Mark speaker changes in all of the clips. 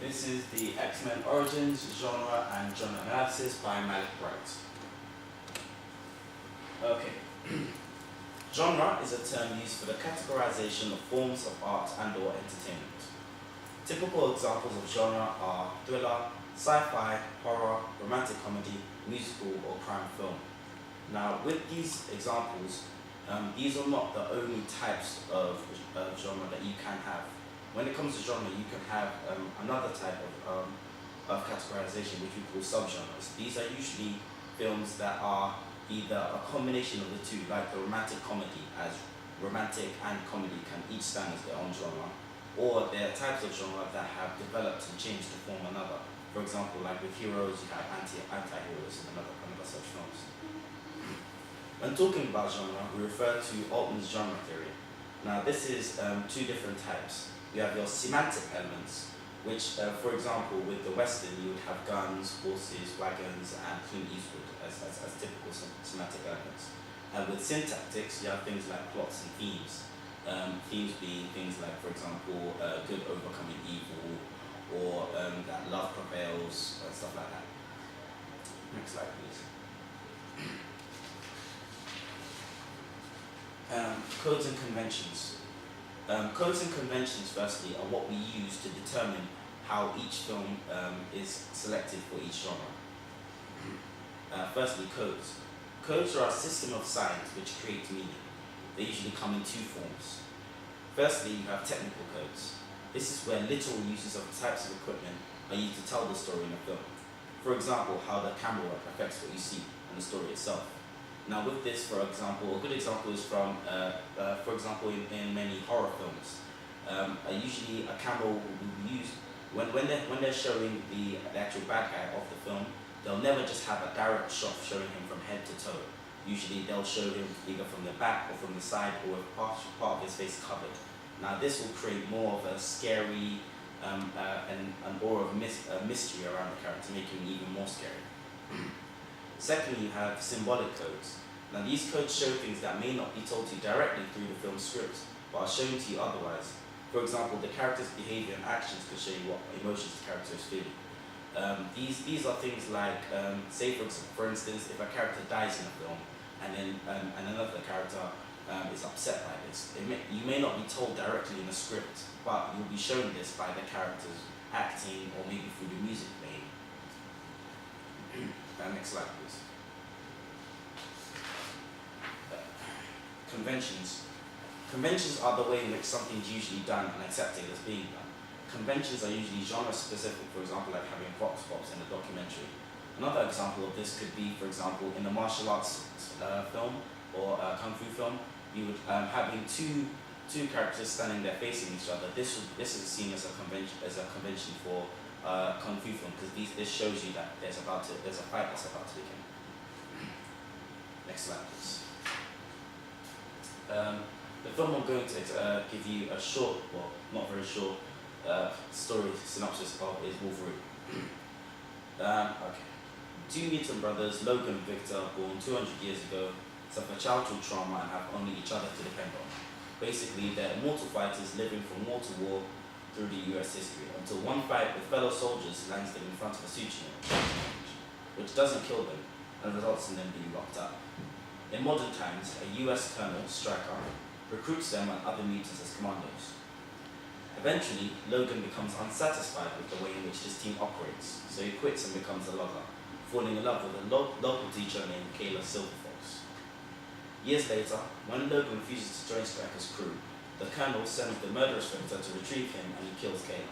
Speaker 1: This is the X-Men Origins, Genre, and Genre Analysis by Malick. Okay. Genre is a term used for the categorization of forms of art and/or entertainment. Typical examples of genre are thriller, sci-fi, horror, romantic comedy, musical, or crime film. Now, with these examples, these are not the only types of genre that you can have. When it comes to genre, you can have another type of categorization, which we call subgenres. These are usually films that are either a combination of the two, like the romantic comedy, as romantic and comedy can each stand as their own genre, or there are types of genre that have developed and changed to form another. For example, like with heroes, you have anti-heroes and another such films. When talking about genre, we refer to Altman's genre theory. Now, this is two different types. You have your semantic elements, which, for example, with the Western, you would have guns, horses, wagons, and Clint Eastwood as typical semantic elements. And with syntactics, you have things like plots and themes. Themes being things like, for example, good overcoming evil, or that love prevails, and stuff like that. Next slide, please. Codes and conventions. Codes and conventions, firstly, are what we use to determine how each film is selected for each genre. Firstly, codes. Codes are a system of signs which create meaning. They usually come in two forms. Firstly, you have technical codes. This is where literal uses of types of equipment are used to tell the story in a film. For example, how the camera work affects what you see and the story itself. Now with this, for example, a good example is from, for example, in many horror films. Usually a camera will be used, when they're showing the actual bad guy of the film, they'll never just have a direct shot showing him from head to toe. Usually they'll show him either from the back or from the side, or with part of his face covered. Now this will create more of a scary and an aura of mystery around the character, making him even more scary. Secondly, you have symbolic codes. Now these codes show things that may not be told to you directly through the film script, but are shown to you otherwise. For example, the character's behavior and actions could show you what emotions the character is feeling. These are things like, say for instance, if a character dies in a film, and then another character is upset by this. You may not be told directly in the script, but you'll be shown this by the characters acting, or maybe through the music playing. Next slide, please. Conventions. Conventions are the way in which something is usually done and accepted as being done. Conventions are usually genre-specific, for example, like having vox pops in a documentary. Another example of this could be, for example, in a martial arts film or a kung fu film, you would having two characters standing there facing each other. This is seen as a convention for kung fu film, because this shows you that there's a fight that's about to begin. Next slide, please. The film I'm going to give you a short, well, not very short, story synopsis of is Wolverine. Okay. Two mutant brothers, Logan and Victor, born 200 years ago, suffer childhood trauma and have only each other to depend on. Basically, they're immortal fighters living from war to war through the US history, until one fight with fellow soldiers lands them in front of a suture, which doesn't kill them and results in them being locked up. In modern times, a US colonel, Stryker, recruits them and other mutants as commandos. Eventually, Logan becomes unsatisfied with the way in which his team operates, so he quits and becomes a logger, falling in love with a local teacher named Kayla Silverfox. Years later, when Logan refuses to join Stryker's crew, the colonel sends the murderous Victor to retrieve him, and he kills Kayla.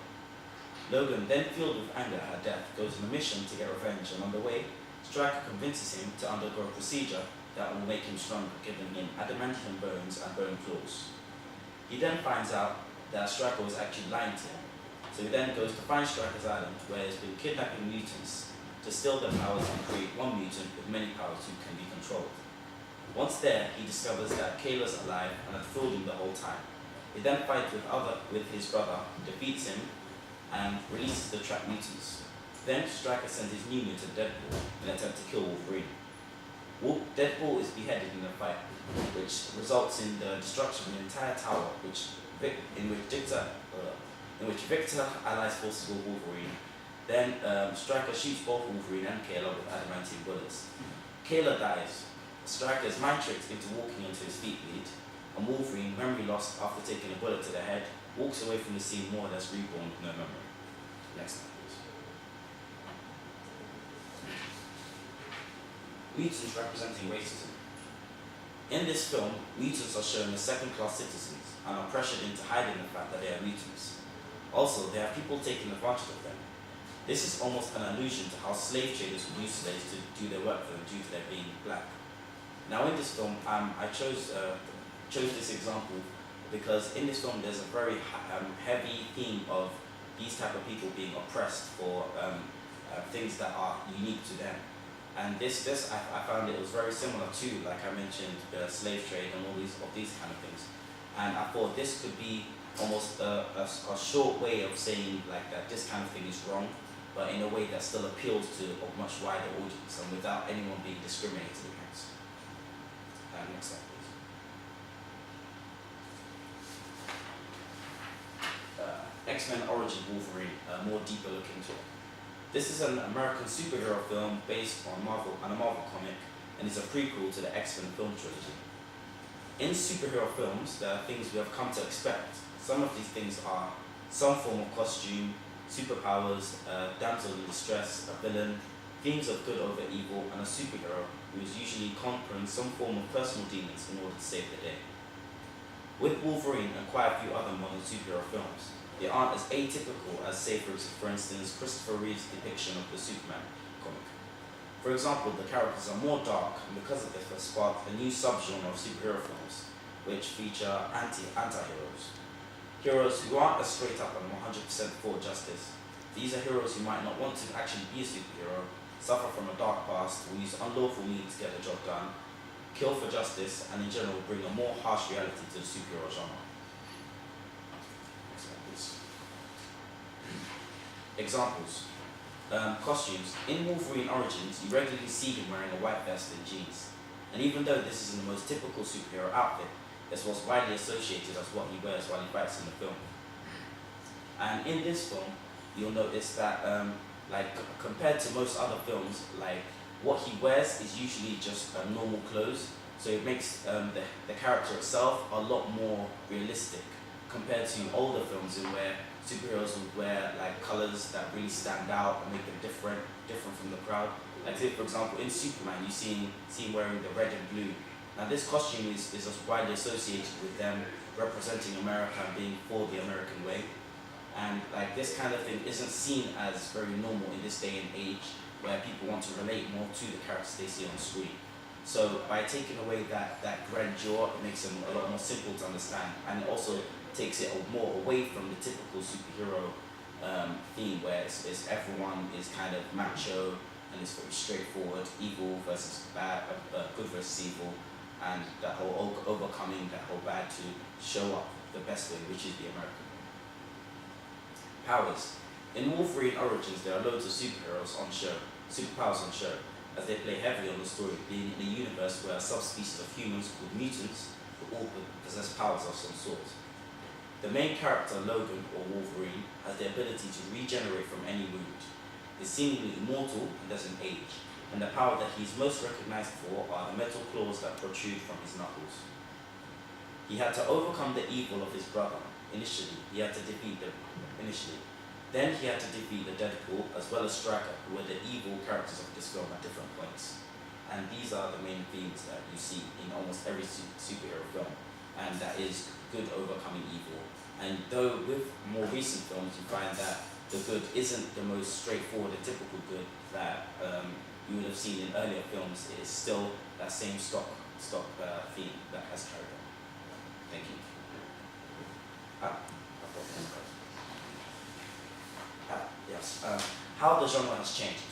Speaker 1: Logan, then filled with anger at her death, goes on a mission to get revenge, and on the way, Stryker convinces him to undergo a procedure that will make him stronger, giving him adamantium bones and bone claws. He then finds out that Stryker was actually lying to him, so he then goes to find Stryker's island, where he's been kidnapping mutants to steal their powers and create one mutant with many powers who can be controlled. Once there, he discovers that Kayla's alive and had fooled him the whole time. He then fights with his brother, defeats him, and releases the trapped mutants. Then Stryker sends his new mutant Deadpool in an attempt to kill Wolverine. Deadpool is beheaded in a fight, which results in the destruction of an entire tower, in which Victor in which Victor allies forces with Wolverine. Then Stryker shoots both Wolverine and Kayla with adamantium bullets. Kayla dies. Stryker is mind tricked into walking until his feet bleed, and Wolverine, memory lost after taking a bullet to the head, walks away from the scene more or less reborn with no memory. Next slide, please. Mutants representing racism. In this film, mutants are shown as second-class citizens and are pressured into hiding the fact that they are mutants. Also, they have people taking advantage of them. This is almost an allusion to how slave traders would use slaves to do their work for them due to their being black. Now in this film, I chose this example because in this film there's a very heavy theme of these type of people being oppressed for things that are unique to them. And this I found it was very similar to, like I mentioned, the slave trade and all these kind of things. And I thought this could be almost a short way of saying like that this kind of thing is wrong, but in a way that still appeals to a much wider audience and without anyone being discriminated against. Next slide, please. X-Men Origin Wolverine, a more deeper look into it. This is an American superhero film based on a Marvel comic, and is a prequel to the X-Men film trilogy. In superhero films, there are things we have come to expect. Some of these things are some form of costume, superpowers, a damsel in distress, a villain, themes of good over evil, and a superhero who is usually conquering some form of personal demons in order to save the day. With Wolverine and quite a few other modern superhero films, they aren't as atypical as, say for instance, Christopher Reeve's depiction of the Superman comic. For example, the characters are more dark, and because of this has sparked a new subgenre of superhero films, which feature anti-heroes. Heroes who aren't as straight up and 100% for justice. These are heroes who might not want to actually be a superhero, suffer from a dark past, will use unlawful means to get the job done, kill for justice, and in general bring a more harsh reality to the superhero genre. Next slide, please. Examples. Costumes. In Wolverine Origins, you regularly see him wearing a white vest and jeans. And even though this isn't the most typical superhero outfit, it's what's widely associated as what he wears while he fights in the film. And in this film, you'll notice that compared to most other films, like what he wears is usually just normal clothes, so it makes the character itself a lot more realistic compared to older films in where superheroes would wear like colors that really stand out and make them different from the crowd. Like say for example in Superman you see him wearing the red and blue. Now this costume is widely associated with them representing America and being for the American way. And like this kind of thing isn't seen as very normal in this day and age where people want to relate more to the characters they see on the screen. So by taking away that grandeur, it makes them a lot more simple to understand, and it also takes it more away from the typical superhero theme where it's everyone is kind of macho and it's very straightforward, evil versus bad, good versus evil, and that whole overcoming that whole bad to show up the best way, which is the American way. Powers. In Wolverine Origins, there are loads of superpowers on show, as they play heavily on the story, being in a universe where a subspecies of humans called mutants who all possess powers of some sort. The main character, Logan, or Wolverine, has the ability to regenerate from any wound, is seemingly immortal and doesn't age, and the power that he's most recognized for are the metal claws that protrude from his knuckles. He had to overcome the evil of his brother. Initially, he had to defeat them. Then he had to defeat the Deadpool as well as Stryker, who were the evil characters of this film at different points. And these are the main themes that you see in almost every superhero film, and that is good overcoming evil. And though with more recent films you find that the good isn't the most straightforward and typical good that you would have seen in earlier films, it is still that same stock theme that has carried on. Thank you. Yes. How the genre has changed.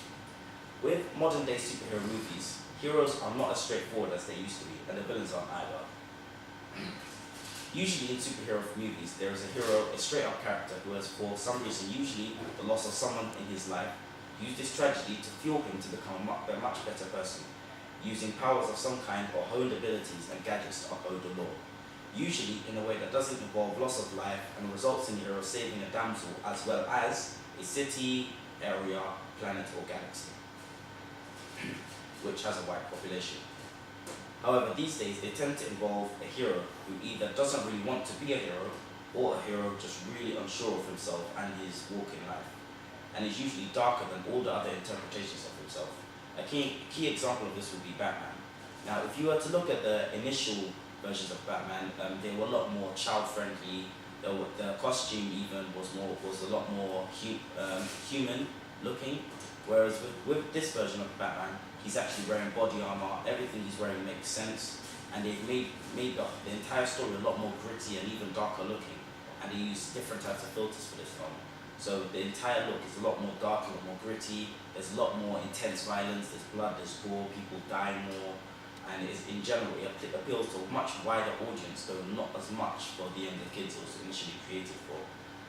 Speaker 1: With modern day superhero movies, heroes are not as straightforward as they used to be, and the villains aren't either. Usually in superhero movies, there is a hero, a straight up character who has for some reason, usually the loss of someone in his life, used this tragedy to fuel him to become a much better person, using powers of some kind or honed abilities and gadgets to uphold the law. usually in a way that doesn't involve loss of life and results in the hero saving a damsel as well as a city, area, planet or galaxy, which has a wide population. However, these days they tend to involve a hero who either doesn't really want to be a hero or a hero just really unsure of himself and his walk in life, and is usually darker than all the other interpretations of himself. A key example of this would be Batman. Now, if you were to look at the initial versions of Batman, they were a lot more child-friendly. The costume even was a lot more human looking, whereas with this version of Batman, he's actually wearing body armor. Everything he's wearing makes sense, and they've made the entire story a lot more gritty and even darker looking. And they use different types of filters for this film. So the entire look is a lot more dark, a lot more gritty. There's a lot more intense violence. There's blood, there's gore, people die more, and in general it appeals to a much wider audience, though not as much for the younger kids it was initially created for.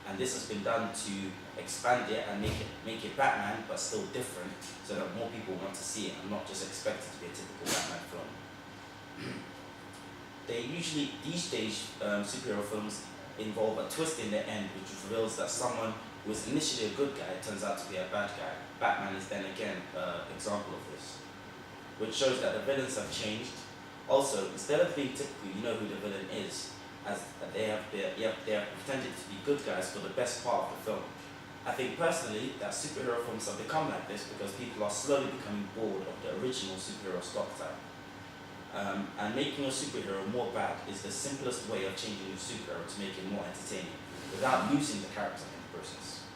Speaker 1: And this has been done to expand it and make it Batman, but still different, so that more people want to see it and not just expect it to be a typical Batman film. These days, superhero films involve a twist in the end, which reveals that someone who was initially a good guy turns out to be a bad guy. Batman is then again an example of this, which shows that the villains have changed. Also, instead of being typical, you know who the villain is, as they have pretended to be good guys for the best part of the film. I think personally that superhero films have become like this because people are slowly becoming bored of the original superhero stock type. And making a superhero more bad is the simplest way of changing the superhero to make it more entertaining without losing the character in the process.